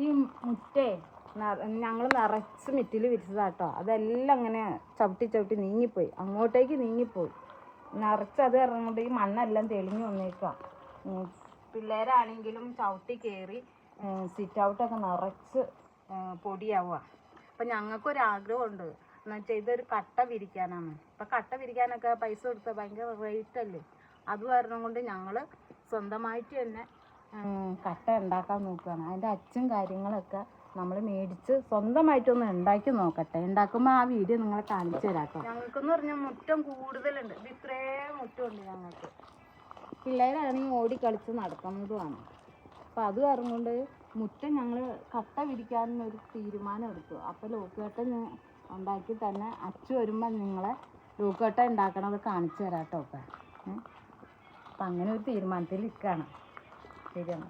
ഈ മുറ്റേ ഞങ്ങൾ നിറച്ച് മിറ്റിൽ വിരിച്ചതാട്ടോ. അതെല്ലാം അങ്ങനെ ചവിട്ടി നീങ്ങിപ്പോയി, അങ്ങോട്ടേക്ക് നീങ്ങിപ്പോയി. നിറച്ചത് ഇറങ്ങുകൊണ്ട് ഈ മണ്ണെല്ലാം തെളിഞ്ഞു വന്നേക്കാം. പിള്ളേരാണെങ്കിലും ചവിട്ടി കയറി സിറ്റ് ഔട്ടൊക്കെ നിറച്ച് പൊടിയാവുക. അപ്പം ഞങ്ങൾക്കൊരാഗ്രഹമുണ്ട് എന്ന് വെച്ചാൽ ഇതൊരു കട്ട വിരിക്കാനാണ്. അപ്പം കട്ട വിരിക്കാനൊക്കെ പൈസ കൊടുത്താൽ ഭയങ്കര റേറ്റല്ലേ. അത് കാരണം കൊണ്ട് ഞങ്ങൾ സ്വന്തമായിട്ട് തന്നെ കട്ട ഉണ്ടാക്കാൻ നോക്കുകയാണ്. അതിൻ്റെ അച്ചും കാര്യങ്ങളൊക്കെ നമ്മൾ മേടിച്ച് സ്വന്തമായിട്ടൊന്ന് ഉണ്ടാക്കി നോക്കട്ടെ. ഉണ്ടാക്കുമ്പോൾ ആ വീഡിയോ നിങ്ങളെ കാണിച്ചു തരാം കേട്ടോ. ഞങ്ങൾക്കെന്ന് പറഞ്ഞാൽ മുറ്റം കൂടുതലുണ്ട്. ഇത് ഇത്രയും മുറ്റമുണ്ട് ഞങ്ങൾക്ക്. പിള്ളേരാണെങ്കിൽ ഓടിക്കളിച്ച് നടക്കുന്നതുമാണ്. അപ്പോൾ അത് കാരണം കൊണ്ട് മുറ്റം ഞങ്ങൾ കട്ട വിരിക്കാനൊരു തീരുമാനം എടുത്തു. അപ്പോൾ ലോക്കുകട്ട ഉണ്ടാക്കി തന്നെ അച്ചു വരുമ്പോൾ നിങ്ങളെ ലോക്കുകട്ട ഉണ്ടാക്കണത് കാണിച്ചു തരാം കേട്ടോ. അപ്പം അങ്ങനെ ഒരു തീരുമാനത്തിൽ നിൽക്കുകയാണ്. ശരിയാണ്.